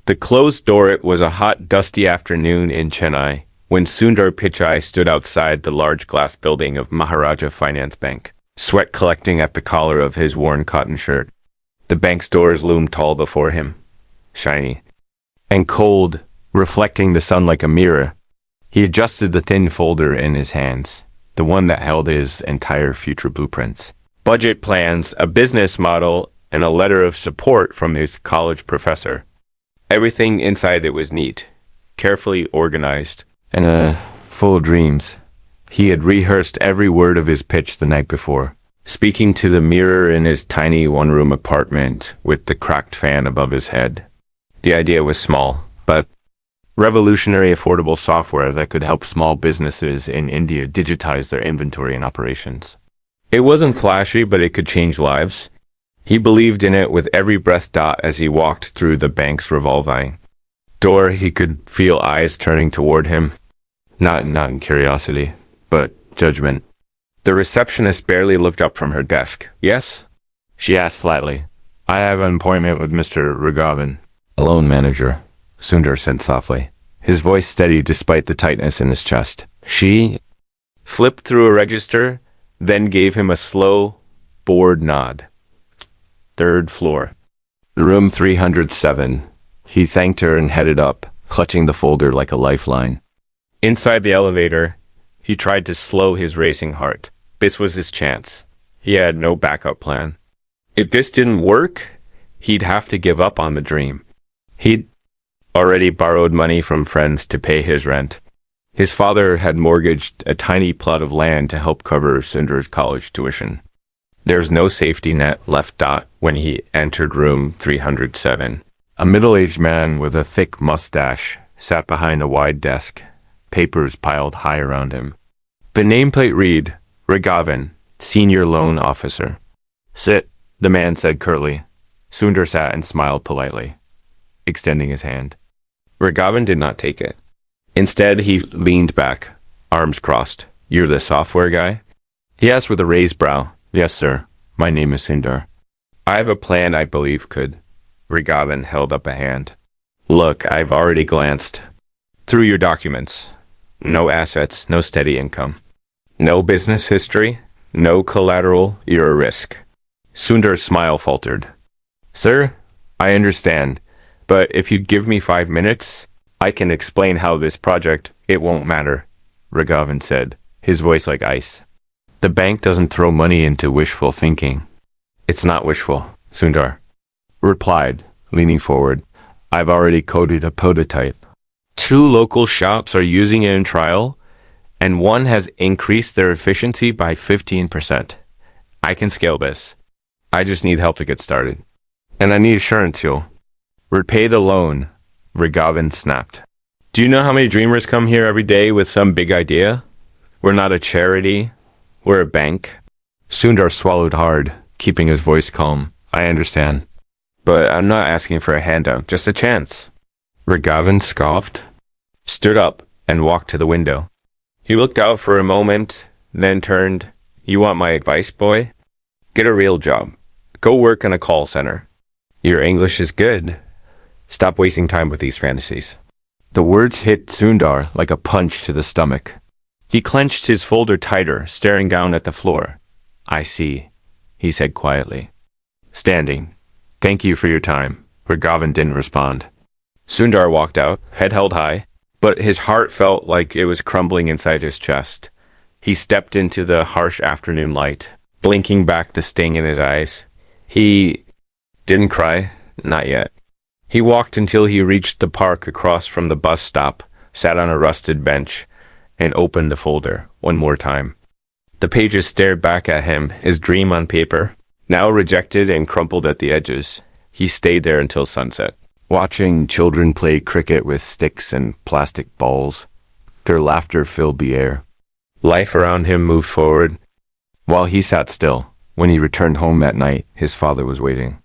The closed door. It was a hot, dusty afternoon in Chennai when Sundar Pichai stood outside the large glass building of Maharaja Finance Bank, sweat collecting at the collar of his worn cotton shirt. The bank's doors loomed tall before him, shiny and cold, reflecting the sun like a mirror. He adjusted the thin folder in his hands, the one that held his entire future blueprints. Budget plans, a business model, and a letter of support from his college professor. Everything inside it was neat, carefully organized, and full of dreams. He had rehearsed every word of his pitch the night before, speaking to the mirror in his tiny one-room apartment with the cracked fan above his head. The idea was small, but revolutionary affordable software that could help small businesses in India digitize their inventory and operations. It wasn't flashy, but it could change lives. He believed in it with every breath. As he walked through the bank's revolving door, he could feel eyes turning toward him. Not in curiosity, but judgment. The receptionist barely looked up from her desk. "Yes?" she asked flatly. "I have an appointment with Mr. Raghavan." "A loan manager," Sundar said softly, his voice steady despite the tightness in his chest. She flipped through a register, then gave him a slow, bored nod. "Third floor. Room 307. He thanked her and headed up, clutching the folder like a lifeline. Inside the elevator, he tried to slow his racing heart. This was his chance. He had no backup plan. If this didn't work, he'd have to give up on the dream. He'd already borrowed money from friends to pay his rent. His father had mortgaged a tiny plot of land to help cover Sundar's college tuition. There's no safety net left. When he entered room 307, a middle-aged man with a thick mustache sat behind a wide desk, papers piled high around him. The nameplate read, "Raghavan, Senior Loan Officer." "Sit," the man said curtly. Sundar sat and smiled politely, extending his hand. Raghavan did not take it. Instead, he leaned back, arms crossed. "You're the software guy?" He asked with a raised brow. "Yes, sir. My name is Sundar." "I have a plan I believe could." Raghavan held up a hand. "Look, I've already glanced through your documents. No assets, no steady income. No business history, no collateral. You're a risk." Sundar's smile faltered. "Sir, I understand, but if you'd give me 5 minutes, I can explain how this project." "It won't matter," Raghavan said, his voice like ice. "The bank doesn't throw money into wishful thinking." "It's not wishful," Sundar replied, leaning forward. "I've already coded a prototype. 2 local shops are using it in trial, and one has increased their efficiency by 15%. I can scale this. I just need help to get started. And I need assurance you'll repay the loan," Raghavan snapped. "Do you know how many dreamers come here every day with some big idea? We're not a charity. We're a bank." Sundar swallowed hard, keeping his voice calm. "I understand. But I'm not asking for a handout, just a chance." Raghavan scoffed, stood up, and walked to the window. He looked out for a moment, then turned. "You want my advice, boy? Get a real job. Go work in a call center. Your English is good. Stop wasting time with these fantasies." The words hit Sundar like a punch to the stomach. He clenched his folder tighter, staring down at the floor. "I see," he said quietly, standing. "Thank you for your time." Raghavan didn't respond. Sundar walked out, head held high, but his heart felt like it was crumbling inside his chest. He stepped into the harsh afternoon light, blinking back the sting in his eyes. He didn't cry, not yet. He walked until he reached the park across from the bus stop, sat on a rusted bench, and opened the folder one more time. The pages stared back at him, his dream on paper, now rejected and crumpled at the edges. He stayed there until sunset, watching children play cricket with sticks and plastic balls. Their laughter filled the air. Life around him moved forward, while he sat still. When he returned home that night, his father was waiting.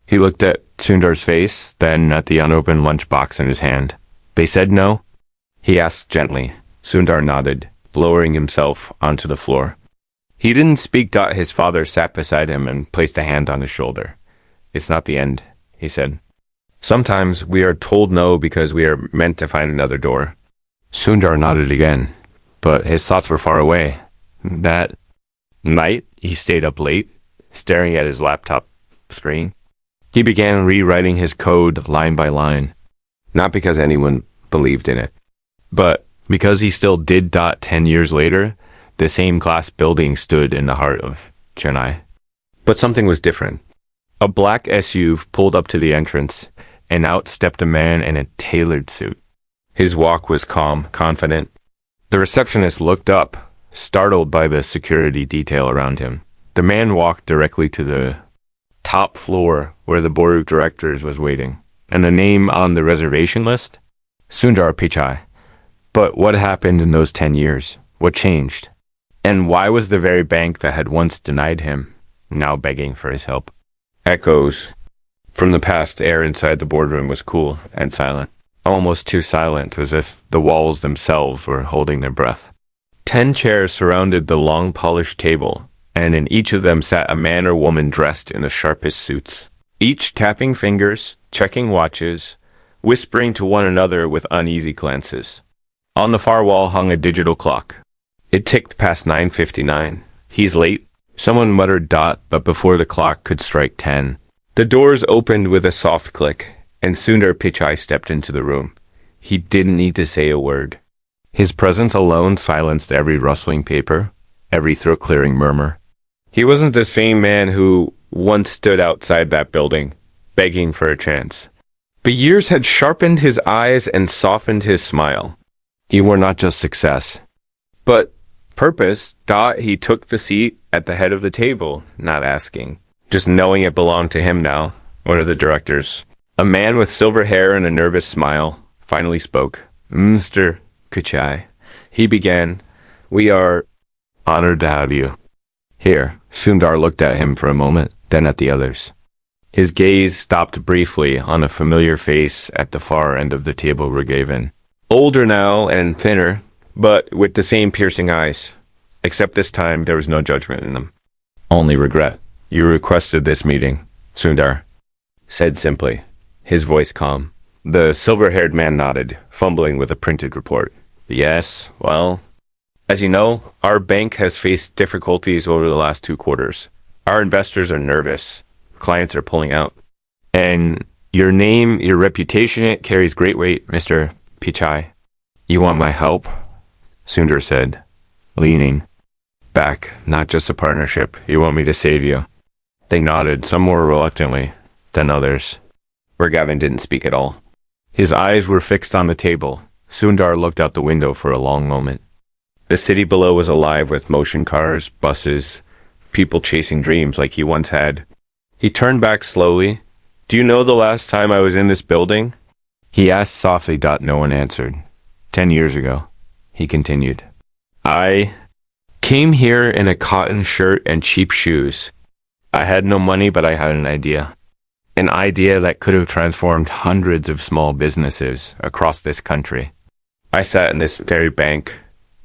He looked at Sundar's face, then at the unopened lunchbox in his hand. "They said no?" he asked gently. Sundar nodded, lowering himself onto the floor. He didn't speak. His father sat beside him and placed a hand on his shoulder. "It's not the end," he said. Sometimes we are told no because we are meant to find another door. Sundar nodded again, but his thoughts were far away. That night, he stayed up late, staring at his laptop screen. He began rewriting his code line by line, not because anyone believed in it, but because he still did. 10 years later, the same glass building stood in the heart of Chennai. But something was different. A black SUV pulled up to the entrance, and out stepped a man in a tailored suit. His walk was calm, confident. The receptionist looked up, startled by the security detail around him. The man walked directly to the top floor where the board of directors was waiting, and the name on the reservation list? Sundar Pichai. But what happened in those 10 years? What changed? And why was the very bank that had once denied him now begging for his help? Echoes from the past. Air inside the boardroom was cool and silent, almost too silent, as if the walls themselves were holding their breath. 10 chairs surrounded the long polished table, and in each of them sat a man or woman dressed in the sharpest suits, each tapping fingers, checking watches, whispering to one another with uneasy glances. On the far wall hung a digital clock. It ticked past 9:59. He's late, someone muttered. But before the clock could strike 10, the doors opened with a soft click, and Sundar Pichai stepped into the room. He didn't need to say a word. His presence alone silenced every rustling paper, every throat-clearing murmur. He wasn't the same man who once stood outside that building, begging for a chance. But years had sharpened his eyes and softened his smile. He wore not just success, but purpose. He took the seat at the head of the table, not asking, just knowing it belonged to him now. One of the directors, a man with silver hair and a nervous smile, finally spoke. Mr. Pichai, he began, we are honored to have you here. Sundar looked at him for a moment, then at the others. His gaze stopped briefly on a familiar face at the far end of the table. Regaven. Older now and thinner, but with the same piercing eyes. Except this time there was no judgment in them. Only regret. You requested this meeting, Sundar said simply, his voice calm. The silver-haired man nodded, fumbling with a printed report. Yes, well, as you know, our bank has faced difficulties over the last 2 quarters. Our investors are nervous. Clients are pulling out. And your name, your reputation, it carries great weight, Mr. Pichai. You want my help? Sundar said, leaning back. Not just a partnership. You want me to save you. They nodded, some more reluctantly than others. Gavin didn't speak at all. His eyes were fixed on the table. Sundar looked out the window for a long moment. The city below was alive with motion cars, buses, people chasing dreams like he once had. He turned back slowly. Do you know the last time I was in this building? He asked softly. No one answered. 10 years ago, he continued. I came here in a cotton shirt and cheap shoes. I had no money, but I had an idea. An idea that could have transformed hundreds of small businesses across this country. I sat in this very bank,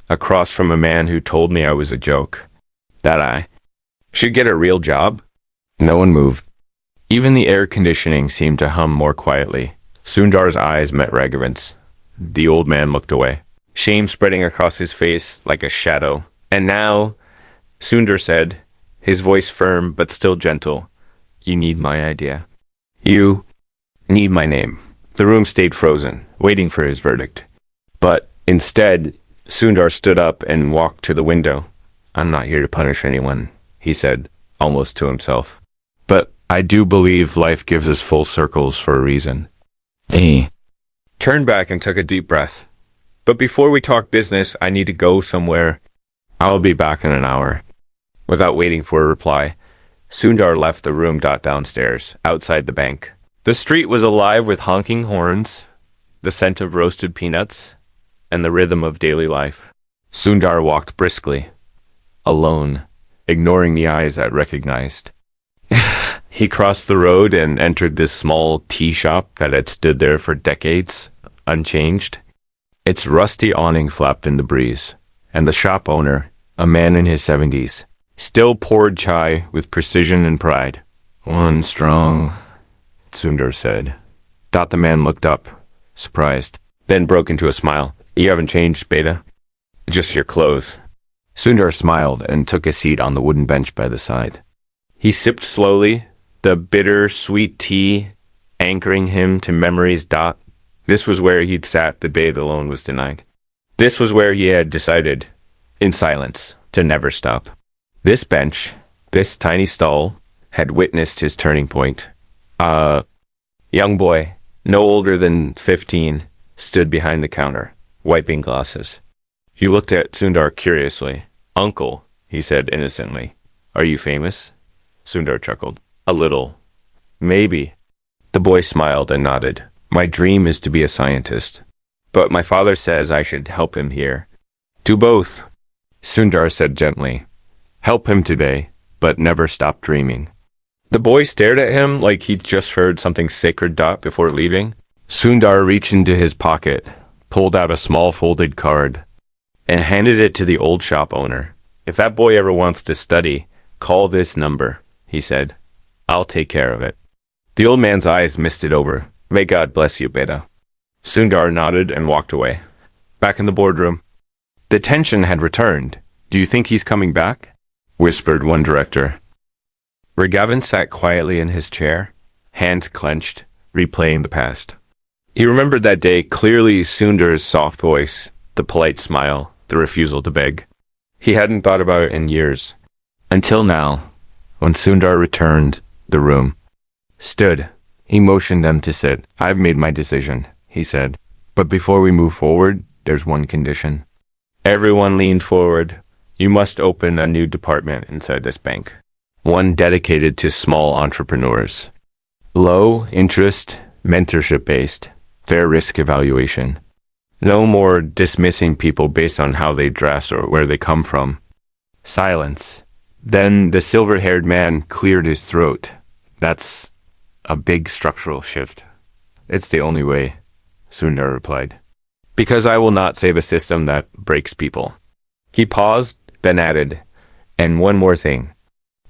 across from a man who told me I was a joke, that I should get a real job. No one moved. Even the air conditioning seemed to hum more quietly. Sundar's eyes met Raghavan's. The old man looked away, shame spreading across his face like a shadow. And now, Sundar said, his voice firm but still gentle, you need my idea. You need my name. The room stayed frozen, waiting for his verdict. But instead, Sundar stood up and walked to the window. I'm not here to punish anyone, he said, almost to himself. But I do believe life gives us full circles for a reason. He turned back and took a deep breath. But before we talk business, I need to go somewhere. I'll be back in an hour. Without waiting for a reply, Sundar left the room. Downstairs, outside the bank. The street was alive with honking horns, the scent of roasted peanuts, and the rhythm of daily life. Sundar walked briskly, alone, ignoring the eyes that recognized. He crossed the road and entered this small tea shop that had stood there for decades, unchanged. Its rusty awning flapped in the breeze, and the shop owner, a man in his 70s, still poured chai with precision and pride. One strong, Sundar said, The man looked up, surprised, then broke into a smile. You haven't changed, Beta? Just your clothes. Sundar smiled and took a seat on the wooden bench by the side. He sipped slowly, the bitter, sweet tea anchoring him to memories. This was where he'd sat the day the loan was denied. This was where he had decided, in silence, to never stop. This bench, this tiny stall, had witnessed his turning point. A young boy, no older than 15, stood behind the counter, wiping glasses. He looked at Sundar curiously. Uncle, he said innocently. Are you famous? Sundar chuckled. A little. Maybe. The boy smiled and nodded. My dream is to be a scientist. But my father says I should help him here. Do both, Sundar said gently. Help him today, but never stop dreaming. The boy stared at him like he'd just heard something sacred. Before leaving, Sundar reached into his pocket, pulled out a small folded card, and handed it to the old shop owner. If that boy ever wants to study, call this number, he said. I'll take care of it. The old man's eyes misted over. May God bless you, Beta. Sundar nodded and walked away. Back in the boardroom, the tension had returned. Do you think he's coming back? Whispered one director. Raghavan sat quietly in his chair, hands clenched, replaying the past. He remembered that day clearly. Sundar's soft voice, the polite smile, the refusal to beg. He hadn't thought about it in years. Until now, when Sundar returned the room, stood. He motioned them to sit. I've made my decision, he said. But before we move forward, there's one condition. Everyone leaned forward. You must open a new department inside this bank. One dedicated to small entrepreneurs. Low interest, mentorship based, fair risk evaluation. No more dismissing people based on how they dress or where they come from. Silence. Then the silver-haired man cleared his throat. That's a big structural shift. It's the only way, Sundar replied. Because I will not save a system that breaks people. He paused, then added, and one more thing.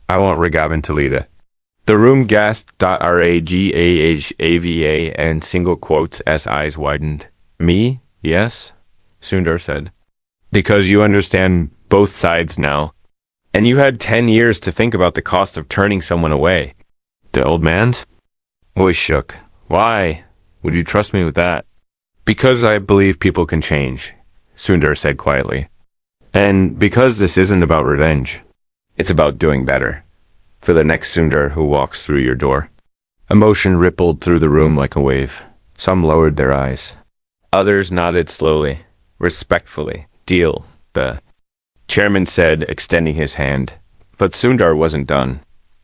I want Raghavan to lead it. The room gasped. Raghavan and single quotes as eyes widened. Me? Yes, Sundar said. Because you understand both sides now. And you had 10 years to think about the cost of turning someone away. The old man's voice shook. Why would you trust me with that? Because I believe people can change, Sundar said quietly. And because this isn't about revenge. It's about doing better. For the next Sundar who walks through your door. Emotion rippled through the room like a wave. Some lowered their eyes. Others nodded slowly, respectfully. Deal, the chairman said, extending his hand. But Sundar wasn't done.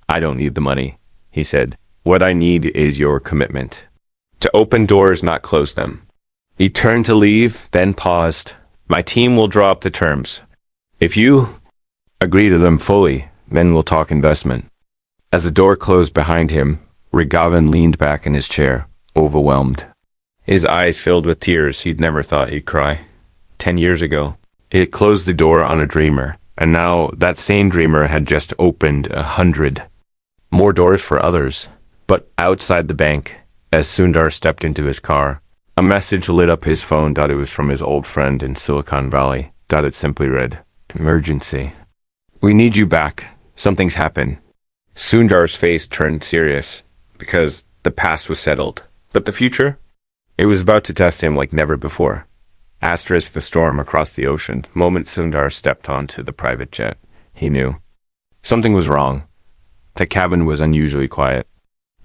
I don't need the money, he said. What I need is your commitment. To open doors, not close them. He turned to leave, then paused. My team will draw up the terms. If you agree to them fully, then we'll talk investment. As the door closed behind him, Raghavan leaned back in his chair, overwhelmed. His eyes filled with tears. He'd never thought he'd cry. 10 years ago, he had closed the door on a dreamer, and now that same dreamer had just opened 100 more doors for others. But outside the bank, as Sundar stepped into his car, a message lit up his phone. It was from his old friend in Silicon Valley. It simply read, Emergency. We need you back. Something's happened. Sundar's face turned serious, because the past was settled. But the future? It was about to test him like never before. Asterisk the storm across the ocean. The moment Sundar stepped onto the private jet, he knew. Something was wrong. The cabin was unusually quiet.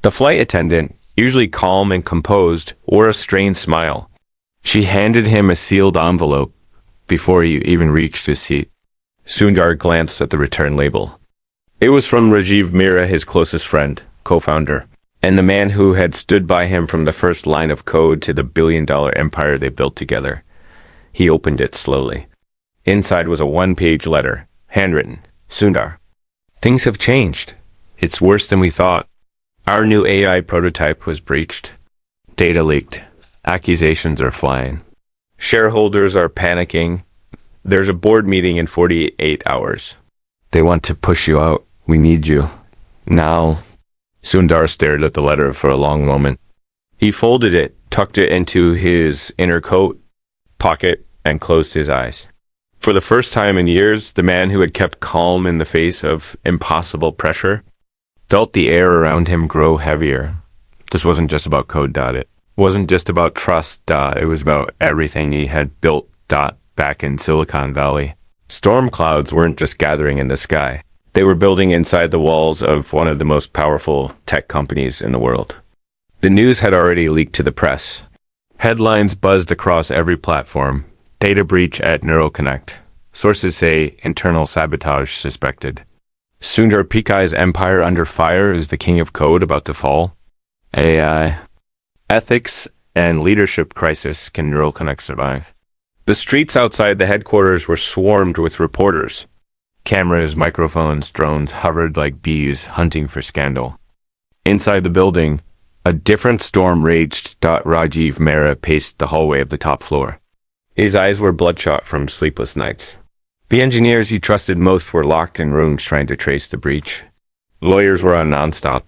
The flight attendant, usually calm and composed, wore a strained smile. She handed him a sealed envelope before he even reached his seat. Sundar glanced at the return label. It was from Rajiv Mira, his closest friend, co-founder, and the man who had stood by him from the first line of code to the billion-dollar empire they built together. He opened it slowly. Inside was a one-page letter, handwritten. Sundar. Things have changed. It's worse than we thought. Our new AI prototype was breached. Data leaked. Accusations are flying. Shareholders are panicking. There's a board meeting in 48 hours. They want to push you out. We need you. Now. Sundar stared at the letter for a long moment. He folded it, tucked it into his inner coat pocket, and closed his eyes. For the first time in years, the man who had kept calm in the face of impossible pressure felt the air around him grow heavier. This wasn't just about code. It wasn't just about trust. It was about everything he had built. Back in Silicon Valley. Storm clouds weren't just gathering in the sky. They were building inside the walls of one of the most powerful tech companies in the world. The news had already leaked to the press. Headlines buzzed across every platform. Data breach at Neural Connect. Sources say internal sabotage suspected. Sundar Pichai's empire under fire. Is the king of code about to fall? AI. Ethics and leadership crisis. Can Neural Connect survive? The streets outside the headquarters were swarmed with reporters. Cameras, microphones, drones hovered like bees hunting for scandal. Inside the building, a different storm raged. Rajiv Mehra paced the hallway of the top floor. His eyes were bloodshot from sleepless nights. The engineers he trusted most were locked in rooms trying to trace the breach. Lawyers were on nonstop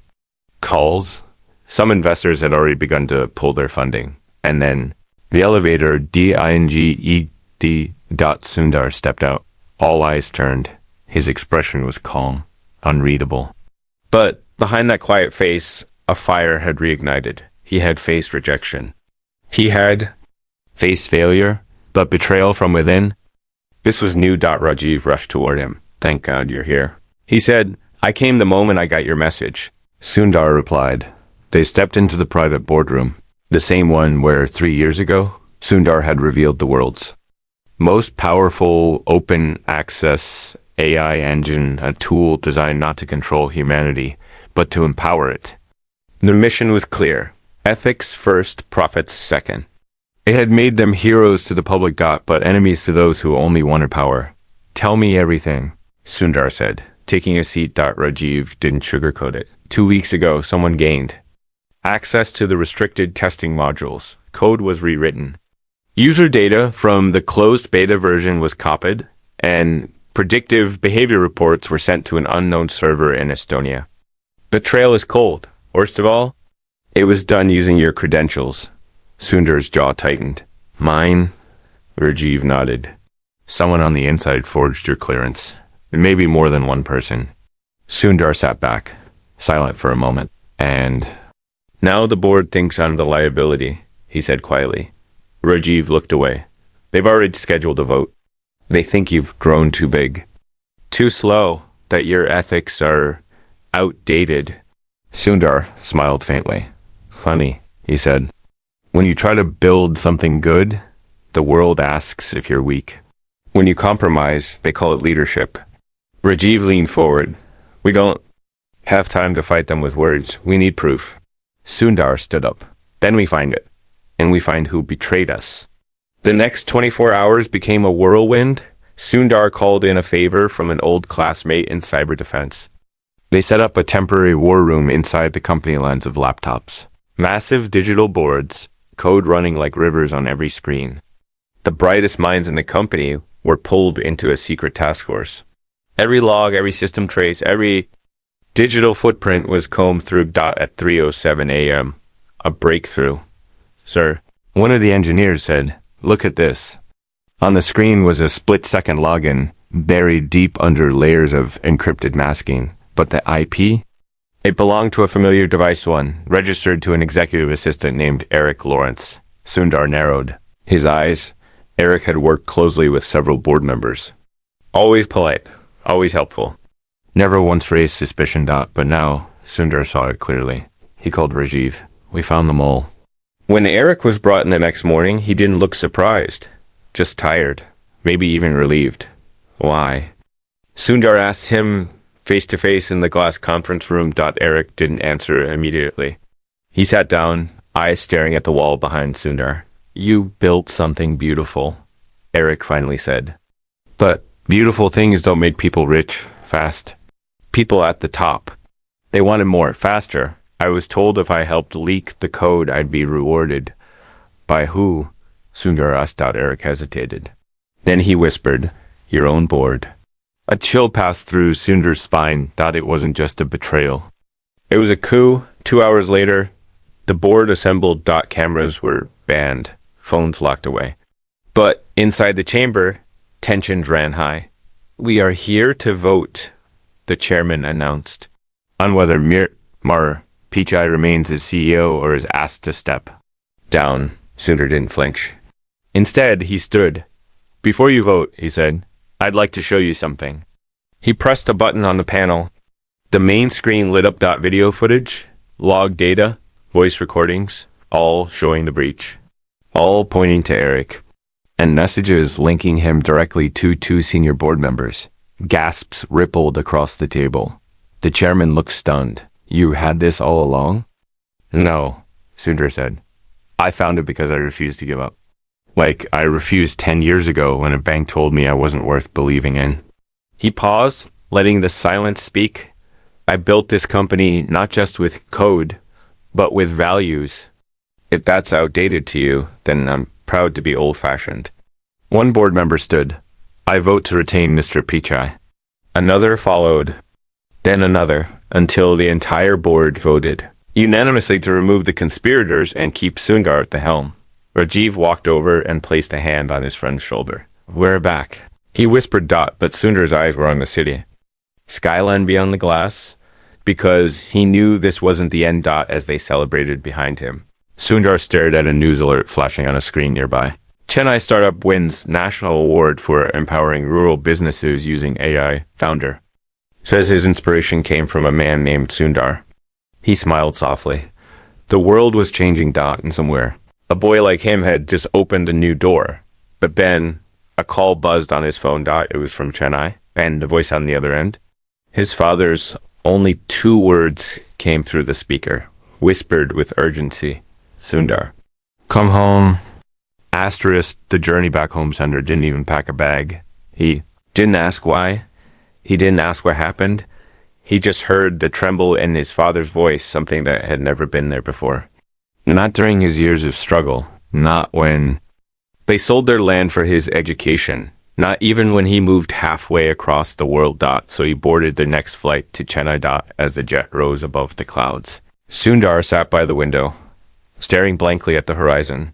calls. Some investors had already begun to pull their funding. And then the elevator DINGED. Sundar stepped out. All eyes turned. His expression was calm, unreadable. But behind that quiet face, a fire had reignited. He had faced rejection. He had faced failure, but betrayal from within. This was new. Rajiv rushed toward him. Thank God you're here. He said, I came the moment I got your message. Sundar replied. They stepped into the private boardroom. The same one where 3 years ago, Sundar had revealed the world's most powerful open access AI engine, a tool designed not to control humanity, but to empower it. The mission was clear. Ethics first, profits second. It had made them heroes to the public, but enemies to those who only wanted power. Tell me everything, Sundar said. Taking a seat. Rajiv didn't sugarcoat it. 2 weeks ago, someone gained access to the restricted testing modules. Code was rewritten. User data from the closed beta version was copied, and predictive behavior reports were sent to an unknown server in Estonia. The trail is cold. Worst of all, it was done using your credentials. Sundar's jaw tightened. Mine? Rajiv nodded. Someone on the inside forged your clearance. Maybe more than one person. Sundar sat back, silent for a moment, and now the board thinks I'm the liability, he said quietly. Rajiv looked away. They've already scheduled a vote. They think you've grown too big. Too slow, that your ethics are outdated. Sundar smiled faintly. Funny, he said. When you try to build something good, the world asks if you're weak. When you compromise, they call it leadership. Rajiv leaned forward. We don't have time to fight them with words. We need proof. Sundar stood up. Then we find it. And we find who betrayed us. The next 24 hours became a whirlwind. Sundar called in a favor from an old classmate in cyber defense. They set up a temporary war room inside the company lines of laptops. Massive digital boards, code running like rivers on every screen. The brightest minds in the company were pulled into a secret task force. Every log, every system trace, every digital footprint was combed through. At 3:07 a.m. A breakthrough. Sir, one of the engineers said, look at this. On the screen was a split-second login, buried deep under layers of encrypted masking. But the IP? It belonged to a familiar device one, registered to an executive assistant named Eric Lawrence. Sundar narrowed his eyes. Eric had worked closely with several board members. Always polite, always helpful. Never once raised suspicion. But now, Sundar saw it clearly. He called Rajiv. We found the mole. When Eric was brought in the next morning, he didn't look surprised. Just tired. Maybe even relieved. Why? Sundar asked him face-to-face in the glass conference room. Eric didn't answer immediately. He sat down, eyes staring at the wall behind Sundar. You built something beautiful, Eric finally said. But beautiful things don't make people rich fast. People at the top. They wanted more, faster. I was told if I helped leak the code, I'd be rewarded. By who? Sundar asked. Eric hesitated. Then he whispered, your own board. A chill passed through Sundar's spine. It wasn't just a betrayal. It was a coup. 2 hours later, The board assembled. Cameras were banned, phones locked away. But inside the chamber, tensions ran high. "We are here to vote," the chairman announced, "on whether Mar Pichai remains as CEO or is asked to step down." Sundar didn't flinch. Instead, he stood. "Before you vote," he said, "I'd like to show you something." He pressed a button on the panel. The main screen lit up. Video footage, log data, voice recordings, all showing the breach, all pointing to Eric, and messages linking him directly to two senior board members. Gasps rippled across the table. The chairman looked stunned. "You had this all along?" "No," Sundar said. "I found it because I refused to give up. Like I refused 10 years ago when a bank told me I wasn't worth believing in." He paused, letting the silence speak. "I built this company not just with code, but with values. If that's outdated to you, then I'm proud to be old-fashioned." One board member stood. "I vote to retain Mr. Pichai." Another followed, then another, until the entire board voted unanimously to remove the conspirators and keep Sundar at the helm. Rajiv walked over and placed a hand on his friend's shoulder. "We're back," he whispered. But Sundar's eyes were on the city, skyline beyond the glass, because he knew this wasn't the end. As they celebrated behind him, Sundar stared at a news alert flashing on a screen nearby. Chennai startup wins national award for empowering rural businesses using AI. Founder says his inspiration came from a man named Sundar. He smiled softly. The world was changing. And somewhere, a boy like him had just opened a new door. But then a call buzzed on his phone. It was from Chennai, and a voice on the other end. His father's only 2 words came through the speaker, whispered with urgency. "Sundar, come home." Asterisk, the journey back home. Sundar didn't even pack a bag. He didn't ask why. He didn't ask what happened. He just heard the tremble in his father's voice, something that had never been there before. Not during his years of struggle. Not when they sold their land for his education. Not even when he moved halfway across the world. So he boarded the next flight to Chennai. As the jet rose above the clouds, Sundar sat by the window, staring blankly at the horizon.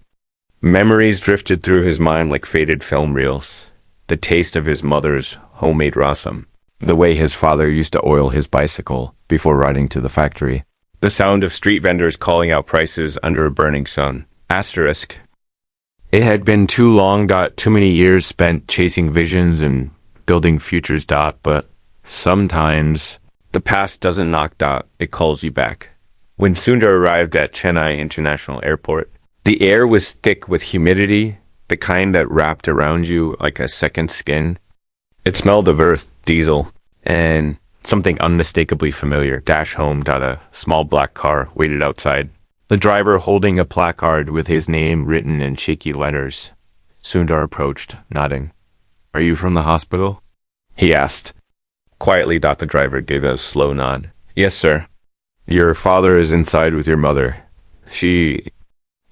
Memories drifted through his mind like faded film reels. The taste of his mother's homemade rasam. The way his father used to oil his bicycle before riding to the factory. The sound of street vendors calling out prices under a burning sun. Asterisk. It had been too long. Too many years spent chasing visions and building futures. But sometimes the past doesn't knock. It calls you back. When Sundar arrived at Chennai International Airport, the air was thick with humidity, the kind that wrapped around you like a second skin. It smelled of earth, diesel, and something unmistakably familiar. Home. A small black car waited outside. The driver holding a placard with his name written in shaky letters. Sundar approached, nodding. "Are you from the hospital?" he asked. Quietly. The driver gave a slow nod. "Yes, sir. Your father is inside with your mother. She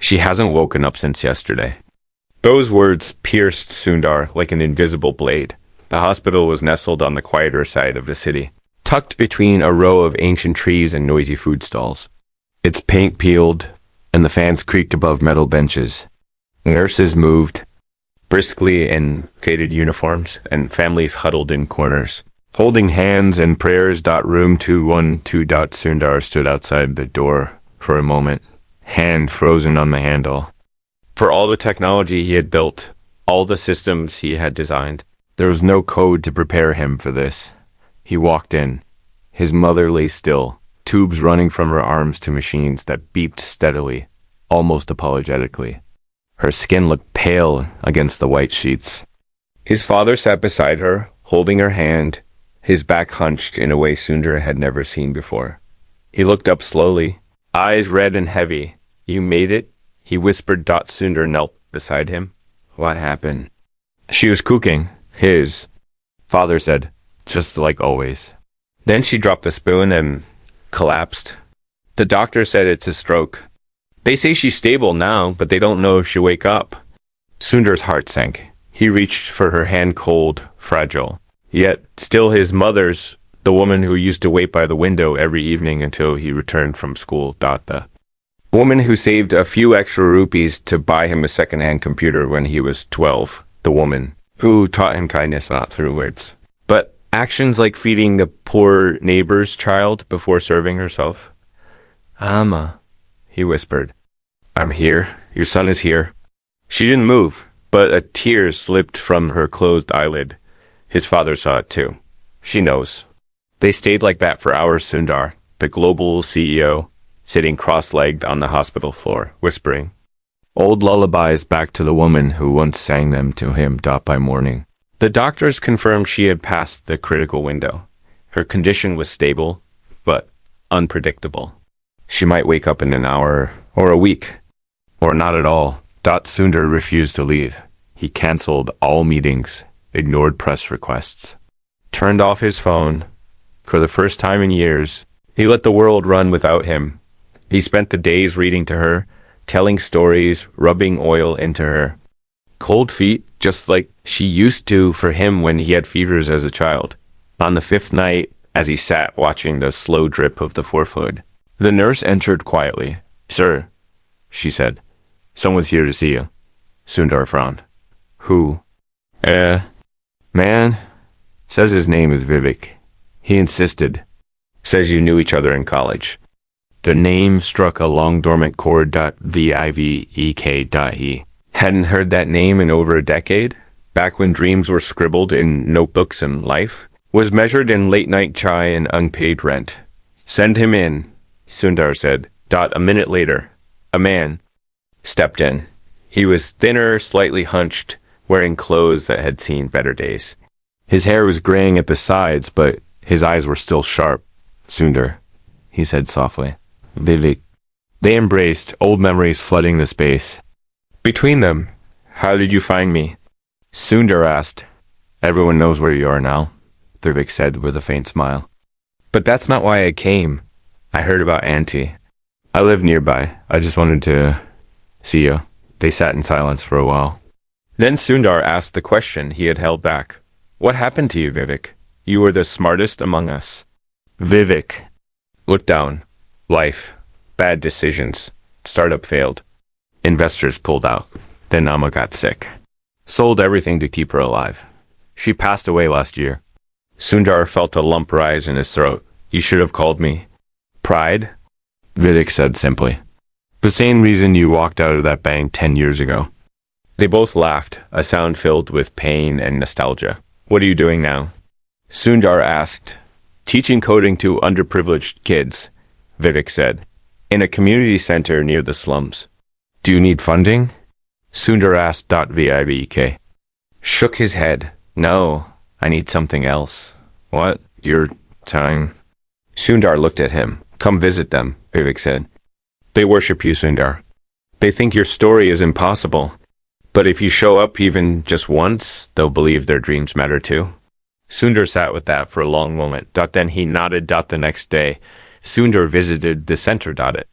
hasn't woken up since yesterday." Those words pierced Sundar like an invisible blade. The hospital was nestled on the quieter side of the city, tucked between a row of ancient trees and noisy food stalls. Its paint peeled, and the fans creaked above metal benches. Nurses moved briskly in faded uniforms, and families huddled in corners, holding hands and prayers. Room 212. Sundar stood outside the door for a moment, hand frozen on the handle. For all the technology he had built, all the systems he had designed, there was no code to prepare him for this. He walked in. His mother lay still, tubes running from her arms to machines that beeped steadily, almost apologetically. Her skin looked pale against the white sheets. His father sat beside her, holding her hand, his back hunched in a way Sundar had never seen before. He looked up slowly, eyes red and heavy. "You made it?" he whispered. Sundar knelt beside him. "What happened?" "She was cooking." His father said, "Just like always." Then she dropped the spoon and collapsed. The doctor said it's a stroke. They say she's stable now, but they don't know if she'll wake up. Sundar's heart sank. He reached for her hand, cold, fragile. Yet still his mother's, the woman who used to wait by the window every evening until he returned from school. Woman who saved a few extra rupees to buy him a second-hand computer when he was 12. The woman who taught him kindness not through words, but actions like feeding the poor neighbor's child before serving herself. Amma, he whispered. I'm here. Your son is here. She didn't move, but a tear slipped from her closed eyelid. His father saw it too. She knows. They stayed like that for hours, Sundar, the global CEO, sitting cross-legged on the hospital floor, whispering old lullabies back to the woman who once sang them to him by morning. The doctors confirmed she had passed the critical window. Her condition was stable, but unpredictable. She might wake up in an hour or a week, or not at all. Sundar refused to leave. He canceled all meetings, ignored press requests, turned off his phone. For the first time in years, he let the world run without him. He spent the days reading to her, telling stories, rubbing oil into her cold feet, just like she used to for him when he had fevers as a child. On the fifth night, as he sat watching the slow drip of the fluid, the nurse entered quietly. Sir, she said, someone's here to see you. Sundar frowned. Who? Man. Says his name is Vivek. He insisted. Says you knew each other in college. The name struck a long dormant chord. Vivek. Hadn't heard that name in over a decade. Back when dreams were scribbled in notebooks and life was measured in late-night chai and unpaid rent. Send him in, Sundar said. A minute later, a man stepped in. He was thinner, slightly hunched, wearing clothes that had seen better days. His hair was graying at the sides, but his eyes were still sharp. Sundar, he said softly. Vivek. They embraced, old memories flooding the space. Between them, how did you find me? Sundar asked. Everyone knows where you are now, Vivek said with a faint smile. But that's not why I came. I heard about Auntie. I live nearby. I just wanted to see you. They sat in silence for a while. Then Sundar asked the question he had held back. What happened to you, Vivek? You were the smartest among us. Vivek looked down. Life. Bad decisions. Startup failed. Investors pulled out. Then Amma got sick. Sold everything to keep her alive. She passed away last year. Sundar felt a lump rise in his throat. You should have called me. Pride? Vivek said simply. The same reason you walked out of that bank 10 years ago. They both laughed, a sound filled with pain and nostalgia. What are you doing now? Sundar asked. Teaching coding to underprivileged kids, Vivek said, in a community center near the slums. Do you need funding? Sundar asked. Vivek shook his head. No, I need something else. What? Your time? Sundar looked at him. Come visit them, Vivek said. They worship you, Sundar. They think your story is impossible. But if you show up even just once, they'll believe their dreams matter too. Sundar sat with that for a long moment. Then he nodded. The next day, Sundar visited the center. It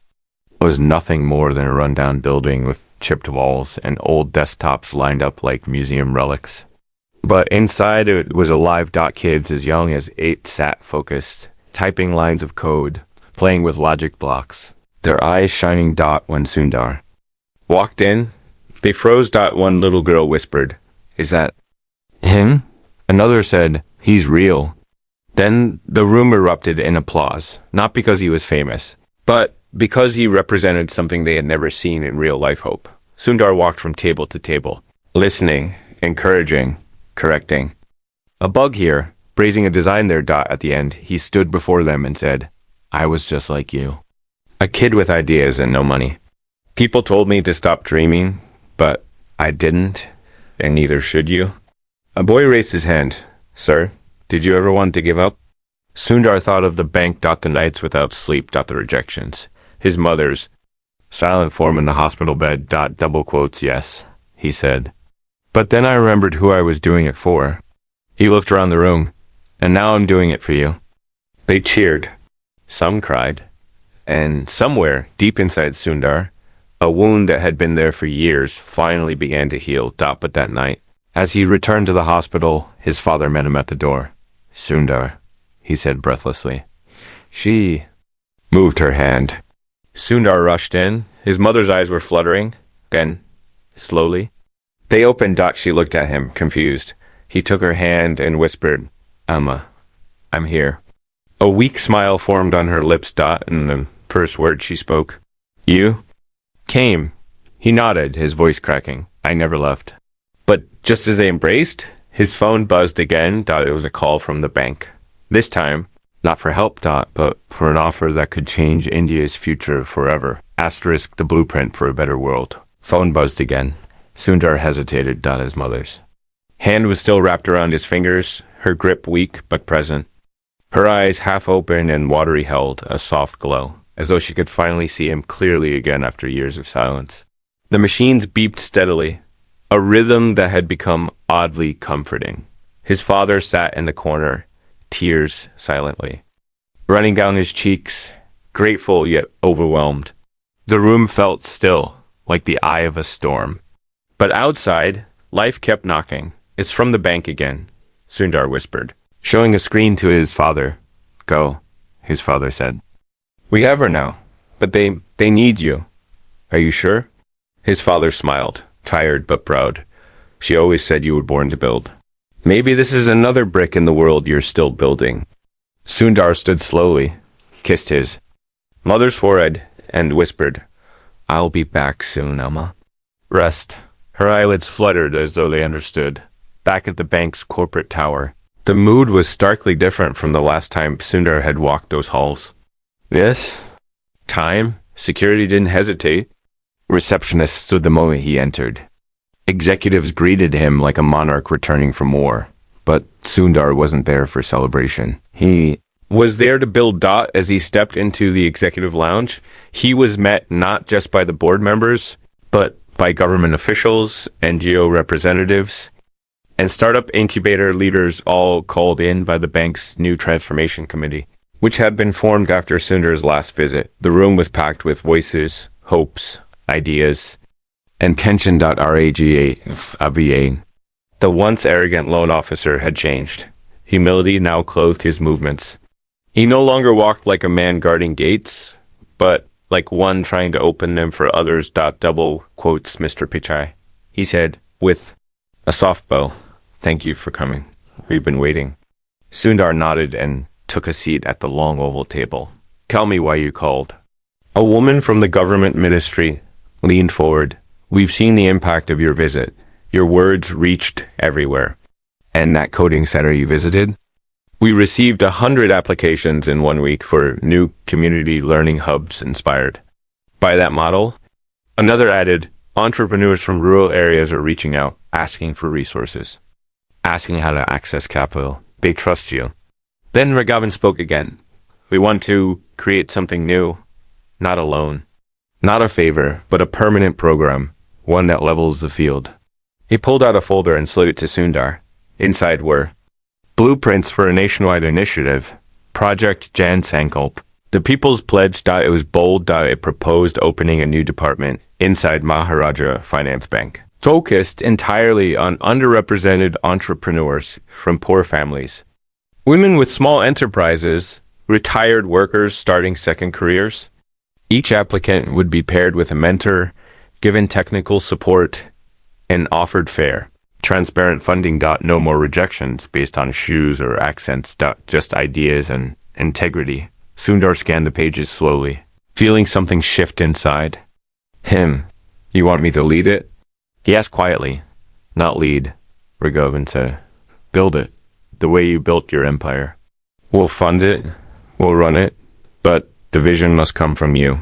was nothing more than a rundown building with chipped walls and old desktops lined up like museum relics. But inside it was alive. Kids as young as 8 sat focused, typing lines of code, playing with logic blocks, their eyes shining. When Sundar walked in, they froze. One little girl whispered, Is that him? Another said, He's real. Then the room erupted in applause, not because he was famous, but because he represented something they had never seen in real life hope. Sundar walked from table to table, listening, encouraging, correcting. A bug here, brazing a design there. At the end, he stood before them and said, I was just like you. A kid with ideas and no money. People told me to stop dreaming, but I didn't, and neither should you. A boy raised his hand. Sir, did you ever want to give up? Sundar thought of the bank. The nights without sleep. The rejections. His mother's silent form in the hospital bed. Double quotes, yes, he said. But then I remembered who I was doing it for. He looked around the room. And now I'm doing it for you. They cheered. Some cried. And somewhere, deep inside Sundar, a wound that had been there for years finally began to heal. But that night, as he returned to the hospital, his father met him at the door. Sundar, he said breathlessly. She moved her hand. Sundar rushed in. His mother's eyes were fluttering. Then, slowly. They opened. She looked at him, confused. He took her hand and whispered, "Amma, I'm here." A weak smile formed on her lips. And the first word she spoke. "You?" "Came." He nodded, his voice cracking. "I never left." But just as they embraced, his phone buzzed again. It was a call from the bank. This time, not for help. But for an offer that could change India's future forever. Asterisk the blueprint for a better world. Phone buzzed again. Sundar hesitated. His mother's hand was still wrapped around his fingers, her grip weak but present. Her eyes half open and watery held a soft glow, as though she could finally see him clearly again after years of silence. The machines beeped steadily, a rhythm that had become oddly comforting. His father sat in the corner, tears silently running down his cheeks, grateful yet overwhelmed. The room felt still, like the eye of a storm. But outside, life kept knocking. "It's from the bank again," Sundar whispered, showing a screen to his father. "Go," his father said. "We have her now, but they need you." "Are you sure?" His father smiled, tired but proud. "She always said you were born to build. Maybe this is another brick in the world you're still building." Sundar stood slowly, kissed his mother's forehead, and whispered, "I'll be back soon, Amma. Rest." Her eyelids fluttered as though they understood. Back at the bank's corporate tower, the mood was starkly different from the last time Sundar had walked those halls. This time, security didn't hesitate. Receptionists stood the moment he entered. Executives greeted him like a monarch returning from war. But Sundar wasn't there for celebration. He was there to build. As he stepped into the executive lounge, he was met not just by the board members, but by government officials, NGO representatives, and startup incubator leaders, all called in by the bank's new transformation committee, which had been formed after Sundar's last visit. The room was packed with voices, hopes, ideas, and tension. The once arrogant loan officer had changed. Humility now clothed his movements. He no longer walked like a man guarding gates, but like one trying to open them for others. Double quotes Mr. Pichai. He said, with a soft bow, "Thank you for coming. We've been waiting." Sundar nodded and took a seat at the long oval table. "Tell me why you called." A woman from the government ministry leaned forward. "We've seen the impact of your visit. Your words reached everywhere." "And that coding center you visited?" "We received 100 applications in 1 week for new community learning hubs inspired by that model." Another added, "Entrepreneurs from rural areas are reaching out, asking for resources, asking how to access capital. They trust you." Then Raghavan spoke again. "We want to create something new, not a loan, not a favor, but a permanent program, one that levels the field." He pulled out a folder and slid it to Sundar. Inside were blueprints for a nationwide initiative, Project Jan Sankalp. The People's Pledge. It was bold. It proposed opening a new department inside Maharaja Finance Bank, focused entirely on underrepresented entrepreneurs from poor families, women with small enterprises, retired workers starting second careers. Each applicant would be paired with a mentor, given technical support, and offered fair, transparent funding. No more rejections based on shoes or accents. Just ideas and integrity. Sundar scanned the pages slowly, feeling something shift inside. "You want me to lead it?" he asked quietly. "Not lead," Raghavan said. "Build it, the way you built your empire. We'll fund it, we'll run it, but the vision must come from you."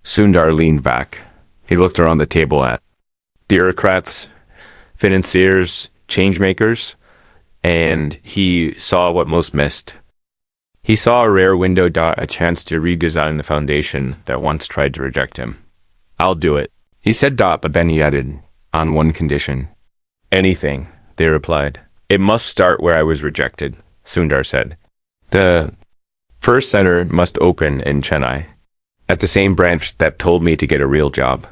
Sundar leaned back. He looked around the table at bureaucrats, financiers, changemakers, and he saw what most missed. He saw a rare window. A chance to redesign the foundation that once tried to reject him. "I'll do it," he said. But then he added, "on one condition." "Anything," they replied. "It must start where I was rejected," Sundar said. "The first center must open in Chennai, at the same branch that told me to get a real job."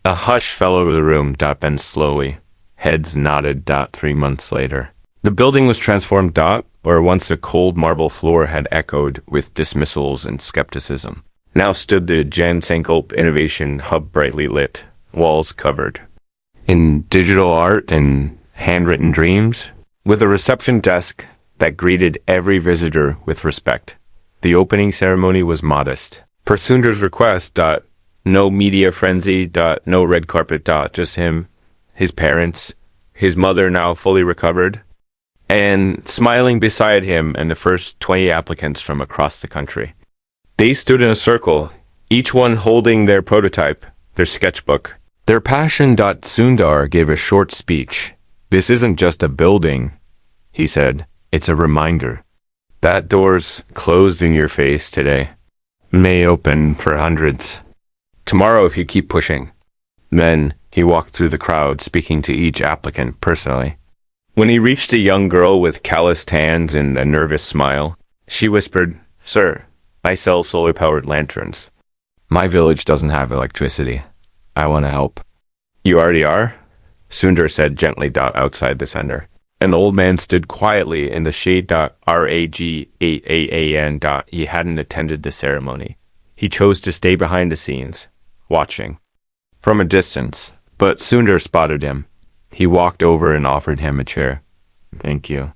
A hush fell over the room. Then slowly, heads nodded. 3 months later, the building was transformed. Where once a cold marble floor had echoed with dismissals and skepticism. Now stood the Jan Sankalp Innovation Hub, brightly lit, walls covered in digital art and handwritten dreams, with a reception desk that greeted every visitor with respect. The opening ceremony was modest. Per Sundar's request, no media frenzy, no red carpet, just him, his parents, his mother now fully recovered, and smiling beside him and the first 20 applicants from across the country. They stood in a circle, each one holding their prototype, their sketchbook. Their passion. Sundar gave a short speech. This isn't just a building, he said. It's a reminder. That door's closed in your face today. May open for hundreds. Tomorrow if you keep pushing. Then he walked through the crowd, speaking to each applicant personally. When he reached a young girl with calloused hands and a nervous smile, she whispered, "Sir, I sell solar-powered lanterns. My village doesn't have electricity. I want to help." "You already are?" Sundar said gently. Outside the center. An old man stood quietly in the shade. RAG8AAN. He hadn't attended the ceremony. He chose to stay behind the scenes, watching from a distance, but Sundar spotted him. He walked over and offered him a chair. "Thank you,"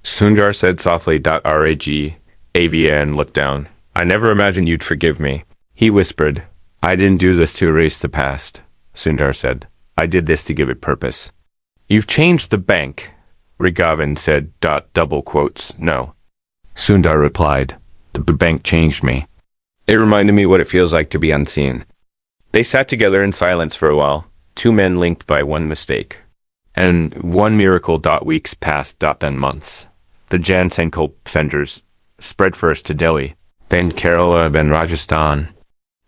Sundar said softly. RAGAVN looked down. "I never imagined you'd forgive me," he whispered. "I didn't do this to erase the past," Sundar said. "I did this to give it purpose." "You've changed the bank," Rigavan said. Double quotes. "No," Sundar replied. "The bank changed me. It reminded me what it feels like to be unseen." They sat together in silence for a while, two men linked by one mistake. And one miracle. Weeks passed. Then months. The Jan Sankalp centers spread first to Delhi, then Kerala, then Rajasthan.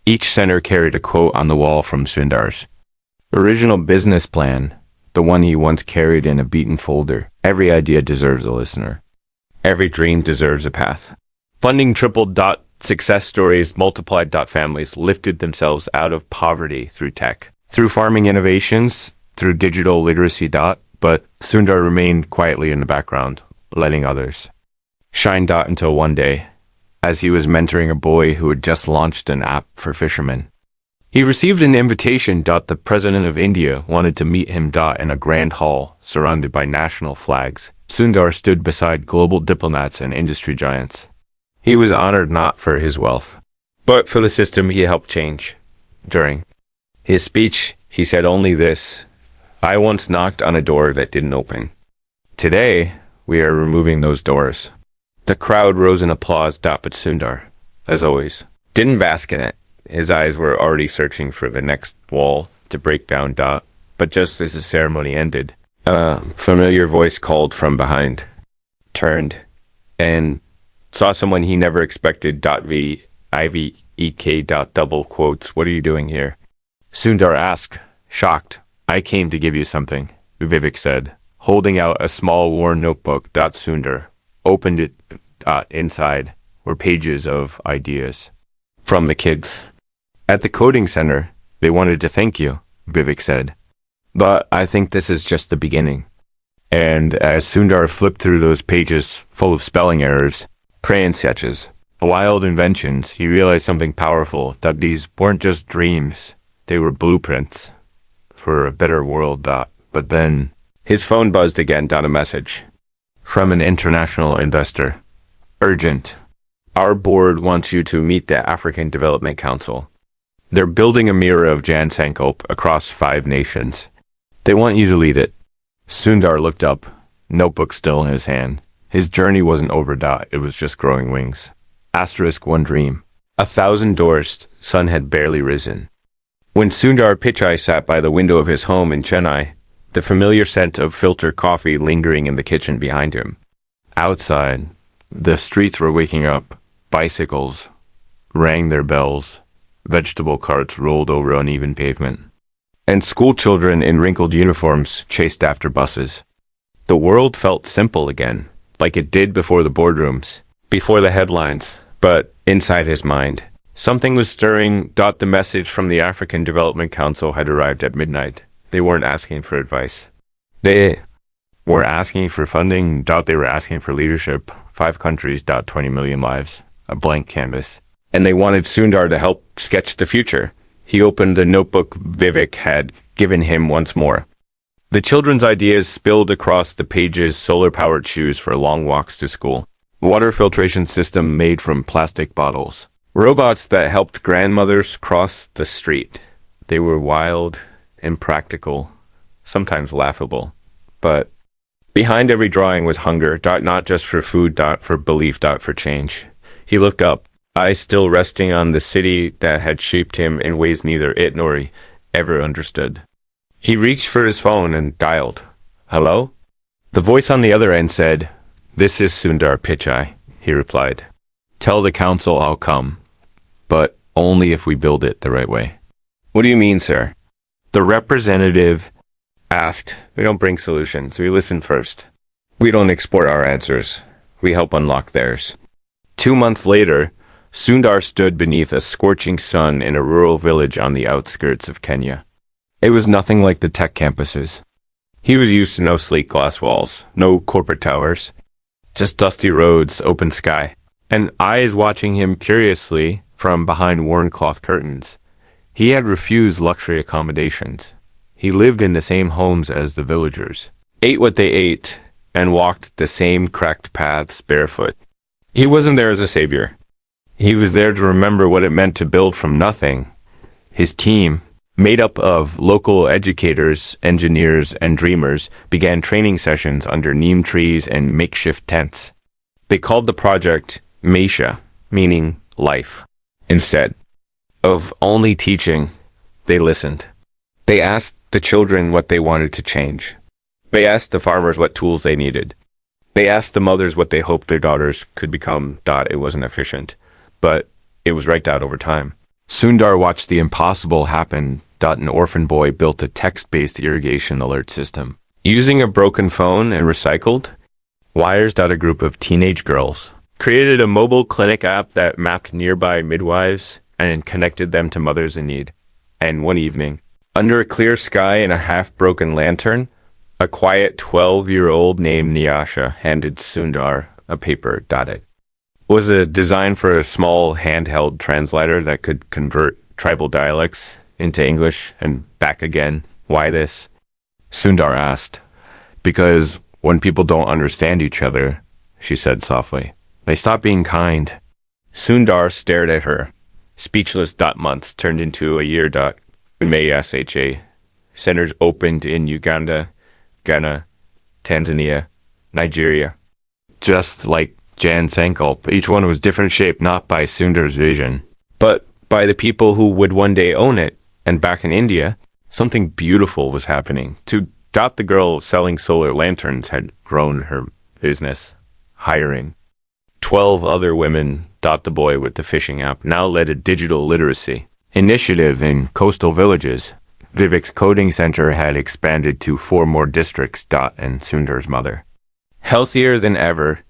Each center carried a quote on the wall from Sundar's original business plan, the one he once carried in a beaten folder. Every idea deserves a listener. Every dream deserves a path. Funding tripled. Success stories multiplied. Families lifted themselves out of poverty through tech, through farming innovations, through digital literacy. But Sundar remained quietly in the background, letting others shine. Until one day, as he was mentoring a boy who had just launched an app for fishermen, he received an invitation. The President of India wanted to meet him. In a grand hall surrounded by national flags. Sundar stood beside global diplomats and industry giants. He was honored not for his wealth, but for the system he helped change. During his speech, he said only this: "I once knocked on a door that didn't open. Today, we are removing those doors." The crowd rose in applause. But Sundar, as always, didn't bask in it. His eyes were already searching for the next wall to break down. But just as the ceremony ended, a familiar voice called from behind. Turned and saw someone he never expected. VIVEK. Double quotes. "What are you doing here?" Sundar asked, shocked. "I came to give you something," Vivek said, holding out a small worn notebook. Sundar opened it. Inside were pages of ideas from the kids at the coding center. "They wanted to thank you," Vivek said. "But I think this is just the beginning." And as Sundar flipped through those pages full of spelling errors, crayon sketches, wild inventions, he realized something powerful. These weren't just dreams. They were blueprints for a better world. But then his phone buzzed again. A message from an international investor. "Urgent. Our board wants you to meet the African Development Council. They're building a mirror of Jan Sankalp across 5 nations. They want you to lead it." Sundar looked up, notebook still in his hand. His journey wasn't over. It was just growing wings. One dream. 1,000 doors. Sun had barely risen. When Sundar Pichai sat by the window of his home in Chennai, the familiar scent of filter coffee lingering in the kitchen behind him. Outside, the streets were waking up. Bicycles rang their bells. Vegetable carts rolled over uneven pavement. And school children in wrinkled uniforms chased after buses. The world felt simple again, like it did before the boardrooms, before the headlines. But inside his mind, something was stirring. The message from the African Development Council had arrived at midnight. They weren't asking for advice. They were asking for funding. They were asking for leadership. 5 countries. 20 million lives. A blank canvas. and they wanted Sundar to help sketch the future. He opened the notebook Vivek had given him once more. The children's ideas spilled across the pages: solar-powered shoes for long walks to school, water filtration system made from plastic bottles, robots that helped grandmothers cross the street. They were wild, impractical, sometimes laughable. But behind every drawing was hunger, not just for food, for belief, for change. He looked up, eyes still resting on the city that had shaped him in ways neither it nor he ever understood. He reached for his phone and dialed. Hello? The voice on the other end said, "This is Sundar Pichai," he replied. "Tell the council I'll come, but only if we build it the right way." "What do you mean, sir?" The representative asked. "We don't bring solutions. We listen first. We don't export our answers. We help unlock theirs." 2 months later, Sundar stood beneath a scorching sun in a rural village on the outskirts of Kenya. It was nothing like the tech campuses. He was used to no sleek glass walls, no corporate towers, just dusty roads, open sky, and eyes watching him curiously from behind worn cloth curtains. He had refused luxury accommodations. He lived in the same homes as the villagers, ate what they ate, and walked the same cracked paths barefoot. He wasn't there as a savior. He was there to remember what it meant to build from nothing. His team, made up of local educators, engineers, and dreamers, began training sessions under neem trees and makeshift tents. They called the project Maisha, meaning life. Instead of only teaching, they listened. They asked the children what they wanted to change. They asked the farmers what tools they needed. They asked the mothers what they hoped their daughters could become. It wasn't efficient, but it was right out over time. Sundar watched the impossible happen. An orphan boy built a text-based irrigation alert system. Using a broken phone and recycled wires, a group of teenage girls created a mobile clinic app that mapped nearby midwives and connected them to mothers in need. And one evening, under a clear sky and a half-broken lantern, a quiet 12-year-old named Nyasha handed Sundar a paper. It was a design for a small handheld translator that could convert tribal dialects into English and back again. Why this? Sundar asked. Because when people don't understand each other, she said softly, they stop being kind. Sundar stared at her. Speechless. Months turned into a year. In May, SHA. Centers opened in Uganda, Ghana, Tanzania, Nigeria. Just like Jan Sankalp, each one was different shape, not by Sundar's vision, but by the people who would one day own it. And back in India, something beautiful was happening. The girl selling solar lanterns had grown her business, hiring. 12 other women. The boy with the fishing app now led a digital literacy initiative in coastal villages. Vivek's coding center had expanded to 4 more districts. And Sundar's mother, healthier than ever,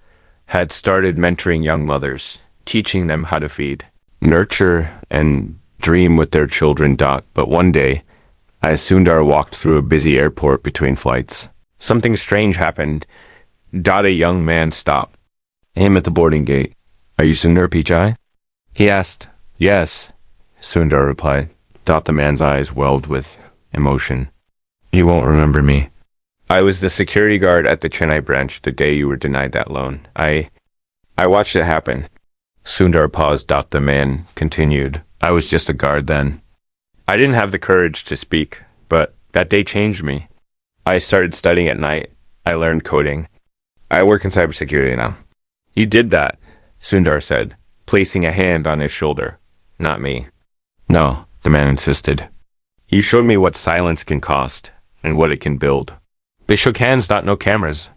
had started mentoring young mothers, teaching them how to feed, nurture, and dream with their children. But one day, as Sundar walked through a busy airport between flights, something strange happened. A young man stopped him at the boarding gate. "Are you Sundar Pichai?" he asked. "Yes," Sundar replied. The man's eyes welled with emotion. "You won't remember me. I was the security guard at the Chennai branch the day you were denied that loan. I watched it happen." Sundar paused. The man continued. "I was just a guard then. I didn't have the courage to speak, but that day changed me. I started studying at night. I learned coding. I work in cybersecurity now." "You did that," Sundar said, placing a hand on his shoulder. "Not me." "No," the man insisted. "You showed me what silence can cost and what it can build." They shook hands. No cameras.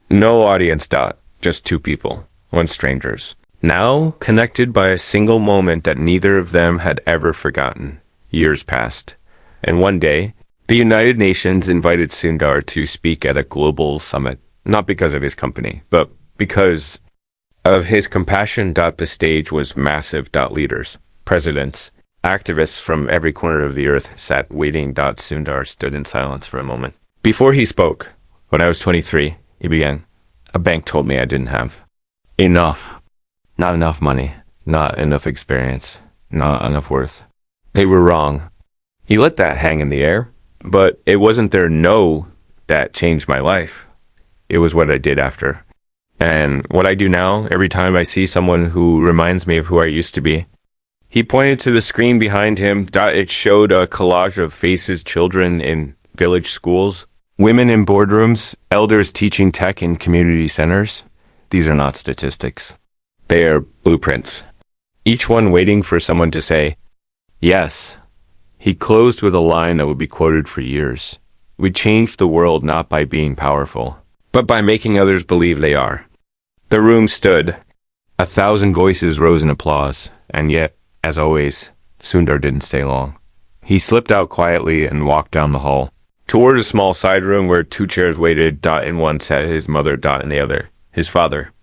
No audience. Just 2 people, 1 strangers. Now connected by a single moment that neither of them had ever forgotten. Years passed, and one day, the United Nations invited Sundar to speak at a global summit, not because of his company, but because of his compassion. The stage was massive. Leaders, presidents, activists from every corner of the earth sat waiting. Sundar stood in silence for a moment. Before he spoke, when I was 23, he began, "A bank told me I didn't have enough. Not enough money, Not enough experience. Not enough worth. They were wrong. He let that hang in the air, but it wasn't their no that changed my life. It was what I did after. And what I do now, every time I see someone who reminds me of who I used to be. He pointed to the screen behind him. It showed a collage of faces, children in village schools, women in boardrooms, elders teaching tech in community centers. These are not statistics. They are blueprints. Each one waiting for someone to say, yes. He closed with a line that would be quoted for years. We change the world not by being powerful, but by making others believe they are. The room stood. 1,000 voices rose in applause, and yet, as always, Sundar didn't stay long. He slipped out quietly and walked down the hall, toward a small side room where 2 chairs waited. In one sat his mother, in the other, his father.